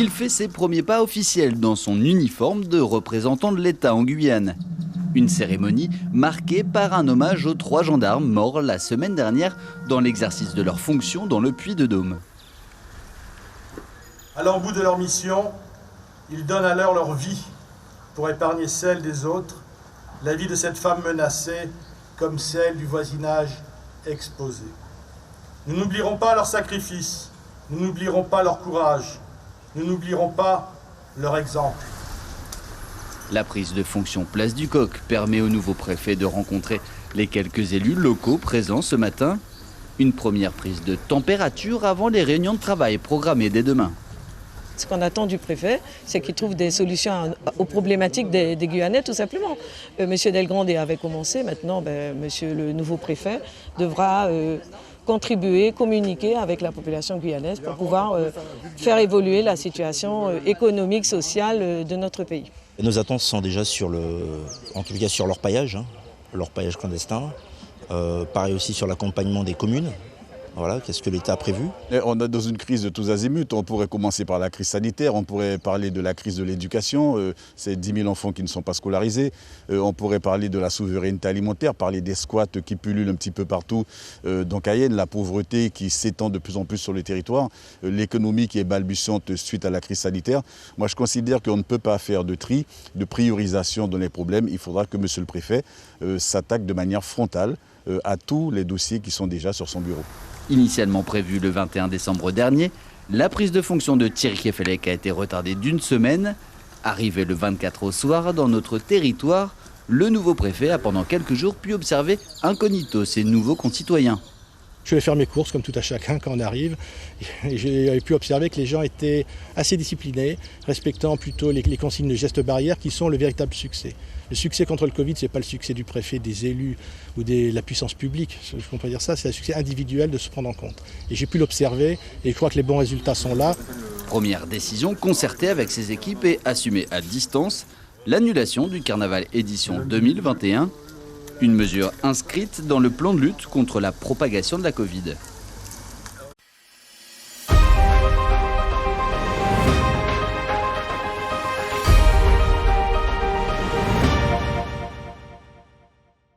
Il fait ses premiers pas officiels dans son uniforme de représentant de l'État en Guyane. Une cérémonie marquée par un hommage aux 3 gendarmes morts la semaine dernière dans l'exercice de leurs fonctions dans le Puy-de-Dôme. Allant au bout de leur mission, ils donnent alors leur vie pour épargner celle des autres, la vie de cette femme menacée comme celle du voisinage exposé. Nous n'oublierons pas leur sacrifice, nous n'oublierons pas leur courage, nous n'oublierons pas leur exemple. La prise de fonction place du Coq permet au nouveau préfet de rencontrer les quelques élus locaux présents ce matin. Une première prise de température avant les réunions de travail programmées dès demain. Ce qu'on attend du préfet, c'est qu'il trouve des solutions aux problématiques des Guyanais, tout simplement. Monsieur Delgrande avait commencé, maintenant, monsieur le nouveau préfet devra contribuer, communiquer avec la population guyanaise pour pouvoir faire évoluer la situation économique, sociale de notre pays. Nos attentes sont déjà en tout cas sur l'orpaillage clandestin. Pareil aussi sur l'accompagnement des communes. Voilà, qu'est-ce que l'État a prévu? On est dans une crise de tous azimuts. On pourrait commencer par la crise sanitaire, on pourrait parler de la crise de l'éducation, c'est 10 000 enfants qui ne sont pas scolarisés. On pourrait parler de la souveraineté alimentaire, parler des squats qui pullulent un petit peu partout dans Cayenne, la pauvreté qui s'étend de plus en plus sur le territoire, l'économie qui est balbutiante suite à la crise sanitaire. Moi, je considère qu'on ne peut pas faire de tri, de priorisation dans les problèmes. Il faudra que monsieur le préfet s'attaque de manière frontale à tous les dossiers qui sont déjà sur son bureau. Initialement prévue le 21 décembre dernier, la prise de fonction de Thierry Kefelec a été retardée d'1 semaine. Arrivé le 24 au soir dans notre territoire, le nouveau préfet a pendant quelques jours pu observer incognito ses nouveaux concitoyens. Je vais faire mes courses comme tout à chacun quand on arrive. Et j'ai pu observer que les gens étaient assez disciplinés, respectant plutôt les consignes de gestes barrières qui sont le véritable succès. Le succès contre le Covid, ce n'est pas le succès du préfet, des élus ou de la puissance publique. Je ne peux pas dire ça, c'est le succès individuel de se prendre en compte. Et j'ai pu l'observer et je crois que les bons résultats sont là. Première décision concertée avec ses équipes et assumée à distance, l'annulation du carnaval édition 2021. Une mesure inscrite dans le plan de lutte contre la propagation de la Covid.